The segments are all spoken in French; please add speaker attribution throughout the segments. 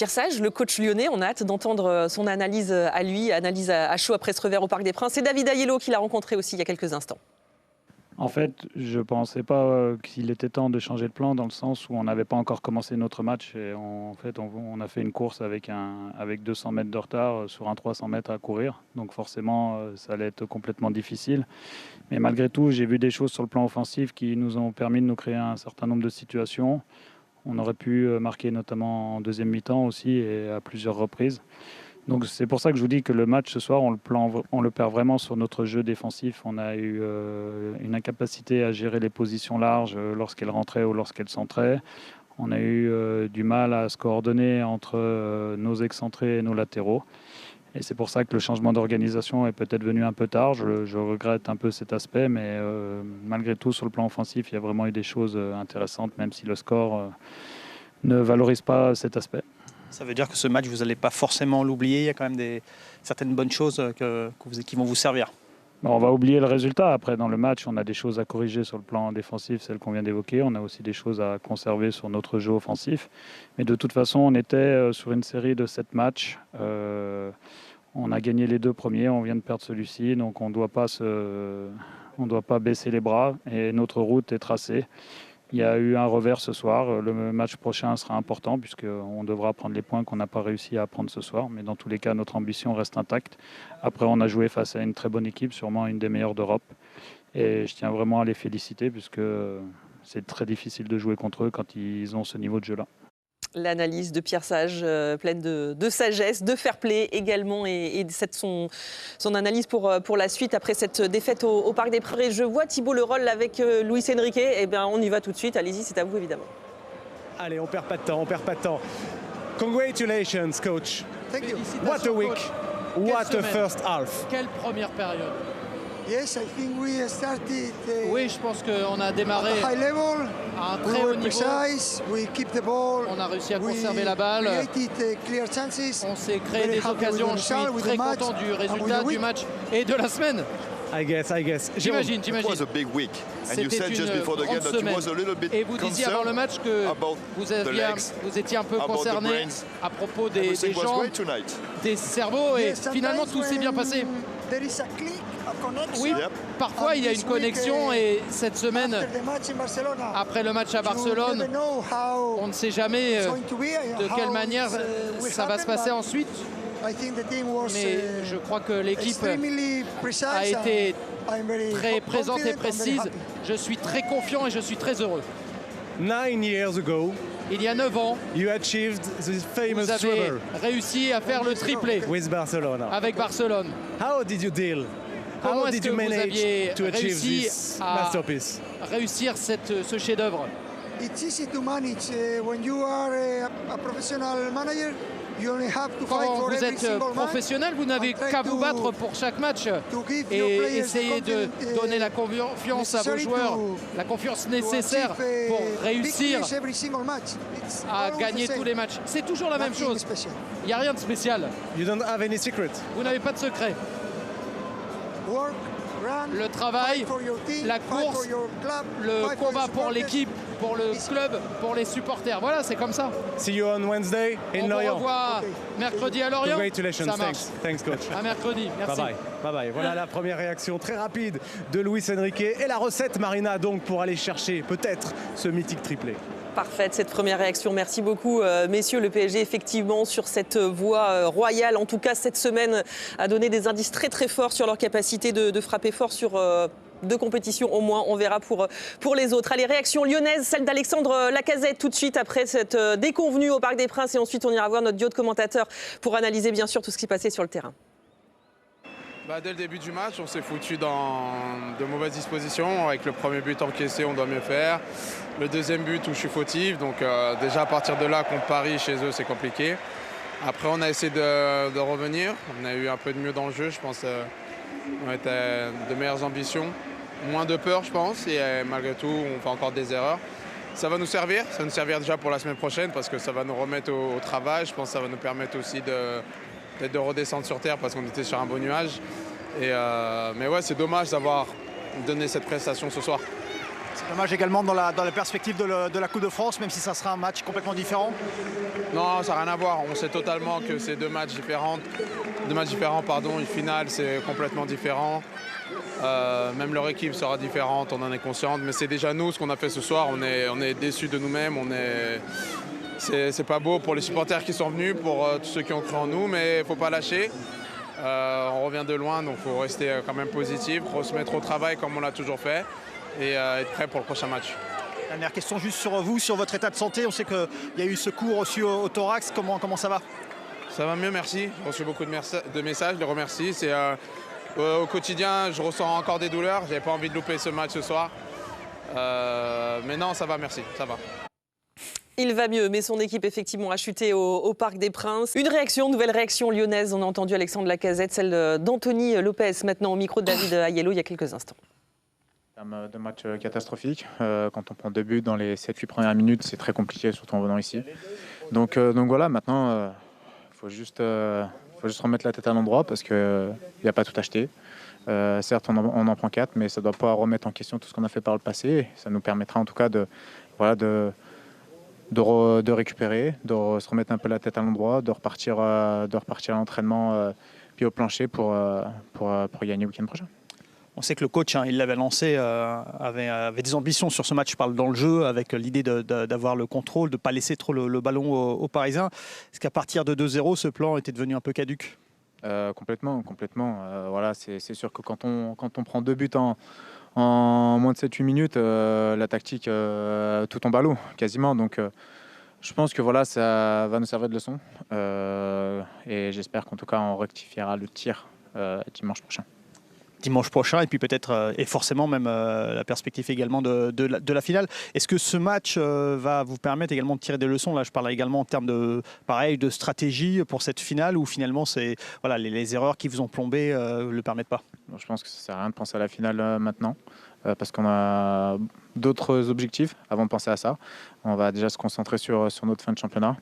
Speaker 1: Pierre Sage, le coach lyonnais, on a hâte d'entendre son analyse à lui, analyse à chaud après ce revers au Parc des Princes. C'est David Aiello qui l'a rencontré aussi il y a quelques instants.
Speaker 2: En fait, je ne pensais pas qu'il était temps de changer de plan dans le sens où on n'avait pas encore commencé notre match. Et on a fait une course avec 200 mètres de retard sur un 300 mètres à courir. Donc forcément, ça allait être complètement difficile. Mais malgré tout, j'ai vu des choses sur le plan offensif qui nous ont permis de nous créer un certain nombre de situations. On aurait pu marquer notamment en deuxième mi-temps aussi et à plusieurs reprises. Donc c'est pour ça que je vous dis que le match ce soir, on le perd vraiment sur notre jeu défensif. On a eu une incapacité à gérer les positions larges lorsqu'elles rentraient ou lorsqu'elles centraient. On a eu du mal à se coordonner entre nos excentrés et nos latéraux. Et c'est pour ça que le changement d'organisation est peut-être venu un peu tard. Je regrette un peu cet aspect, mais malgré tout, sur le plan offensif, il y a vraiment eu des choses intéressantes, même si le score ne valorise pas cet aspect.
Speaker 3: Ça veut dire que ce match, vous n'allez pas forcément l'oublier. Il y a quand même certaines bonnes choses qui vont vous servir.
Speaker 2: On va oublier le résultat. Après, dans le match, on a des choses à corriger sur le plan défensif, celles qu'on vient d'évoquer. On a aussi des choses à conserver sur notre jeu offensif. Mais de toute façon, on était sur une série de 7 matchs. On a gagné les 2 premiers, on vient de perdre celui-ci. Donc on ne doit pas baisser les bras. Et notre route est tracée. Il y a eu un revers ce soir. Le match prochain sera important puisqu'on devra prendre les points qu'on n'a pas réussi à prendre ce soir. Mais dans tous les cas, notre ambition reste intacte. Après, on a joué face à une très bonne équipe, sûrement une des meilleures d'Europe. Et je tiens vraiment à les féliciter puisque c'est très difficile de jouer contre eux quand ils ont ce niveau de jeu-là.
Speaker 1: L'analyse de Pierre Sage, pleine de sagesse, de fair play également, et son analyse pour la suite après cette défaite au Parc des Princes. Je vois Thibaut Leroll avec Luis Enrique. Eh bien, on y va tout de suite. Allez-y, c'est à vous évidemment.
Speaker 4: Allez, on perd pas de temps. Congratulations, coach.
Speaker 5: Thank you.
Speaker 4: What a week.
Speaker 5: Coach.
Speaker 4: What a first half.
Speaker 5: Quelle première période.
Speaker 6: Yes, I think we started
Speaker 5: Oui, je pense qu'on a démarré
Speaker 6: high level.
Speaker 5: à un
Speaker 6: We
Speaker 5: très haut
Speaker 6: were
Speaker 5: niveau.
Speaker 6: precise. We keep the ball.
Speaker 5: On a réussi à
Speaker 6: We
Speaker 5: conserver la balle.
Speaker 6: created clear chances.
Speaker 5: On s'est créé
Speaker 6: Very
Speaker 5: des
Speaker 6: happy with
Speaker 5: occasions.
Speaker 6: the
Speaker 5: Je suis
Speaker 6: result, with
Speaker 5: très
Speaker 6: the match,
Speaker 5: content du
Speaker 6: and with
Speaker 5: résultat
Speaker 6: the
Speaker 5: du
Speaker 6: week.
Speaker 5: match et de la semaine.
Speaker 4: I guess.
Speaker 5: J'imagine.
Speaker 7: It was a big week, and you
Speaker 5: C'était
Speaker 7: said just
Speaker 5: une
Speaker 7: before the game
Speaker 5: grande
Speaker 7: that you
Speaker 5: semaine.
Speaker 7: was a little bit
Speaker 5: Et vous disiez avant le match que
Speaker 7: about
Speaker 5: vous
Speaker 7: the legs,
Speaker 5: étiez un peu
Speaker 7: about the
Speaker 5: concerné
Speaker 7: brains.
Speaker 5: à propos des
Speaker 7: Everything was
Speaker 5: jambes,
Speaker 7: great tonight.
Speaker 5: des cerveaux, et
Speaker 6: Yes,
Speaker 5: finalement
Speaker 6: sometimes
Speaker 5: tout s'est bien
Speaker 6: when
Speaker 5: passé.
Speaker 6: There is a click, a connection.
Speaker 5: Oui,
Speaker 7: Yep.
Speaker 5: parfois il y a une connexion, et cette semaine,
Speaker 6: After the match in Barcelona,
Speaker 5: après le match à
Speaker 6: you
Speaker 5: Barcelone,
Speaker 6: never know how
Speaker 5: on ne sait jamais
Speaker 6: it's going to be,
Speaker 5: de quelle
Speaker 6: how
Speaker 5: manière
Speaker 6: will
Speaker 5: ça va se
Speaker 6: happen,
Speaker 5: passer
Speaker 6: but
Speaker 5: ensuite.
Speaker 6: I think the team was
Speaker 5: Mais je crois que l'équipe
Speaker 6: extremely precise
Speaker 5: a été
Speaker 6: and I'm very
Speaker 5: très présente et
Speaker 6: confident and very
Speaker 5: précise.
Speaker 6: happy.
Speaker 5: Je suis très confiant et je suis très heureux.
Speaker 4: 9 years ago,
Speaker 5: Il y a 9 ans,
Speaker 4: you achieved the famous
Speaker 5: vous avez
Speaker 4: treble
Speaker 5: réussi à faire le triplé
Speaker 4: with Barcelona.
Speaker 5: avec Barcelone.
Speaker 4: How did you deal?
Speaker 5: Comment
Speaker 4: How
Speaker 5: est-ce
Speaker 4: did
Speaker 5: que
Speaker 4: you
Speaker 5: vous
Speaker 4: manage
Speaker 5: aviez
Speaker 4: to achieve
Speaker 5: réussi
Speaker 4: this
Speaker 5: à
Speaker 4: masterpiece?
Speaker 5: réussir ce chef-d'œuvre?
Speaker 6: It's easy to manage when you are a professional manager. You only have to fight
Speaker 5: Quand
Speaker 6: for
Speaker 5: vous
Speaker 6: every
Speaker 5: êtes
Speaker 6: single match.
Speaker 5: professionnel, vous n'avez
Speaker 6: and try
Speaker 5: qu'à vous
Speaker 6: to-
Speaker 5: battre pour chaque match
Speaker 6: to give your
Speaker 5: et
Speaker 6: players the
Speaker 5: essayer de
Speaker 6: confidence,
Speaker 5: donner la confiance à vos
Speaker 6: necessary
Speaker 5: joueurs,
Speaker 6: to-
Speaker 5: la confiance
Speaker 6: to
Speaker 5: nécessaire
Speaker 6: achieve,
Speaker 5: pour
Speaker 6: big
Speaker 5: réussir
Speaker 6: wins every single match. It's
Speaker 5: à
Speaker 6: always
Speaker 5: gagner
Speaker 6: the same.
Speaker 5: tous les matchs. C'est toujours la même
Speaker 6: Nothing
Speaker 5: chose.
Speaker 6: special.
Speaker 5: Il n'y a rien de spécial.
Speaker 4: You don't have any secret.
Speaker 5: Vous n'avez pas de secret.
Speaker 6: Work, run,
Speaker 5: Le travail,
Speaker 6: fight for your team,
Speaker 5: la
Speaker 6: fight
Speaker 5: course,
Speaker 6: for your club,
Speaker 5: le
Speaker 6: fight for
Speaker 5: combat
Speaker 6: your
Speaker 5: pour
Speaker 6: supporters.
Speaker 5: l'équipe, pour le club, pour les supporters. Voilà, c'est comme ça.
Speaker 4: See you on Wednesday in
Speaker 5: On vous
Speaker 4: Lorient.
Speaker 5: revoit
Speaker 6: Ok.
Speaker 5: mercredi à Lorient.
Speaker 4: Congratulations.
Speaker 5: Ça marche.
Speaker 4: Thanks, coach.
Speaker 5: À mercredi. Merci.
Speaker 4: Bye bye. Bye bye. Voilà la première réaction très rapide de Luis Enrique et la recette Marina donc pour aller chercher peut-être ce mythique triplé.
Speaker 1: Parfaite cette première réaction. Merci beaucoup, messieurs. Le PSG, effectivement, sur cette voie royale, en tout cas cette semaine, a donné des indices très très forts sur leur capacité de frapper fort sur 2 compétitions au moins. On verra pour les autres. Allez, réaction lyonnaise, celle d'Alexandre Lacazette tout de suite après cette déconvenue au Parc des Princes. Et ensuite, on ira voir notre duo de commentateurs pour analyser bien sûr tout ce qui passait sur le terrain.
Speaker 8: Dès le début du match, on s'est foutu dans de mauvaises dispositions. Avec le premier but encaissé, on doit mieux faire. Le deuxième but où je suis fautif. Donc déjà à partir de là, contre Paris, chez eux, c'est compliqué. Après, on a essayé de revenir. On a eu un peu de mieux dans le jeu. Je pense on était de meilleures ambitions. Moins de peur, je pense. Et malgré tout, on fait encore des erreurs. Ça va nous servir. Ça va nous servir déjà pour la semaine prochaine parce que ça va nous remettre au travail. Je pense que ça va nous permettre aussi peut-être de redescendre sur terre parce qu'on était sur un beau nuage. Mais ouais, c'est dommage d'avoir donné cette prestation ce soir.
Speaker 9: C'est dommage également dans la perspective de la Coupe de France, même si ça sera un match complètement différent.
Speaker 8: Non, ça n'a rien à voir. On sait totalement que c'est deux matchs différents. Une finale, c'est complètement différent. Même leur équipe sera différente, on en est consciente. Mais c'est déjà nous, ce qu'on a fait ce soir. On est déçus de nous-mêmes. C'est pas beau pour les supporters qui sont venus, pour tous ceux qui ont cru en nous, mais il ne faut pas lâcher. On revient de loin, donc il faut rester quand même positif, se mettre au travail comme on l'a toujours fait et être prêt pour le prochain match.
Speaker 9: Dernière question juste sur vous, sur votre état de santé. On sait qu'il y a eu secours reçu au thorax. Comment ça va?
Speaker 8: Ça va mieux, merci. J'ai reçu beaucoup de messages, je les remercie. Au quotidien, je ressens encore des douleurs. Je n'avais pas envie de louper ce match ce soir. Mais non, ça va, merci, ça va.
Speaker 1: Il va mieux, mais son équipe effectivement a chuté au Parc des Princes. Nouvelle réaction lyonnaise. On a entendu Alexandre Lacazette, celle d'Anthony Lopez, maintenant au micro de David Ayello il y a quelques instants.
Speaker 10: De match catastrophique. Quand on prend 2 buts dans les 7-8 premières minutes, c'est très compliqué, surtout en venant ici. Donc voilà, maintenant, il faut juste remettre la tête à l'endroit parce qu'il n'y a pas tout acheté. Certes, on en prend 4, mais ça ne doit pas remettre en question tout ce qu'on a fait par le passé. Ça nous permettra en tout cas de récupérer, de se remettre un peu la tête à l'endroit, de repartir à l'entraînement puis au plancher pour gagner le week-end prochain.
Speaker 3: On sait que le coach, il l'avait lancé, avait des ambitions sur ce match. Je parle dans le jeu, avec l'idée d'avoir le contrôle, de ne pas laisser trop le ballon aux Parisiens. Est-ce qu'à partir de 2-0, ce plan était devenu un peu caduc?
Speaker 10: Complètement. Voilà, c'est sûr que quand on prend 2 buts en moins de 7-8 minutes, la tactique, tout tombe à l'eau, quasiment. Donc, je pense que voilà, ça va nous servir de leçon. Et j'espère qu'en tout cas, on rectifiera le tir dimanche prochain.
Speaker 3: Et puis peut-être, et forcément même la perspective également de la finale. Est-ce que ce match va vous permettre également de tirer des leçons? Là, je parle également en termes de stratégie pour cette finale, où finalement les erreurs qui vous ont plombé ne le permettent pas.
Speaker 10: Je pense que ça ne sert à rien de penser à la finale maintenant, parce qu'on a d'autres objectifs avant de penser à ça. On va déjà se concentrer sur notre fin de championnat.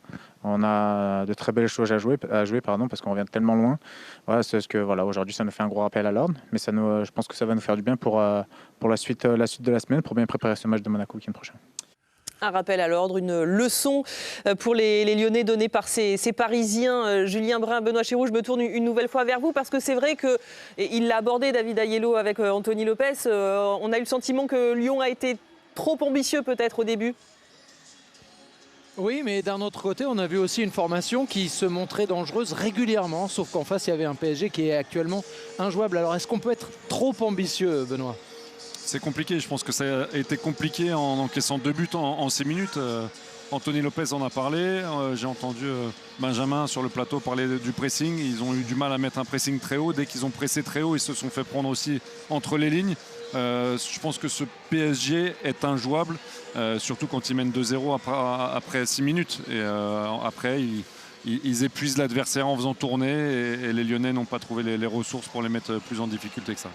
Speaker 10: On a de très belles choses à jouer parce qu'on revient tellement loin. Voilà, aujourd'hui, ça nous fait un gros rappel à l'ordre, mais je pense que ça va nous faire du bien pour la suite de la semaine, pour bien préparer ce match de Monaco le week-end prochain.
Speaker 1: Un rappel à l'ordre, une leçon pour les Lyonnais donnée par ces Parisiens. Julien Brun, Benoît Chéroux, je me tourne une nouvelle fois vers vous parce que c'est vrai qu'il l'a abordé, David Ayello, avec Anthony Lopez. On a eu le sentiment que Lyon a été trop ambitieux peut-être au début.
Speaker 5: Oui, mais d'un autre côté, on a vu aussi une formation qui se montrait dangereuse régulièrement, sauf qu'en face, il y avait un PSG qui est actuellement injouable. Alors, est-ce qu'on peut être trop ambitieux, Benoît?
Speaker 11: C'est compliqué, je pense que ça a été compliqué en encaissant 2 buts en 6 minutes. Anthony Lopez en a parlé, j'ai entendu Benjamin sur le plateau parler du pressing. Ils ont eu du mal à mettre un pressing très haut. Dès qu'ils ont pressé très haut, ils se sont fait prendre aussi entre les lignes. Je pense que ce PSG est injouable, surtout quand ils mènent 2-0 après 6 minutes. Et après, ils épuisent l'adversaire en faisant tourner et les Lyonnais n'ont pas trouvé les ressources pour les mettre plus en difficulté que ça.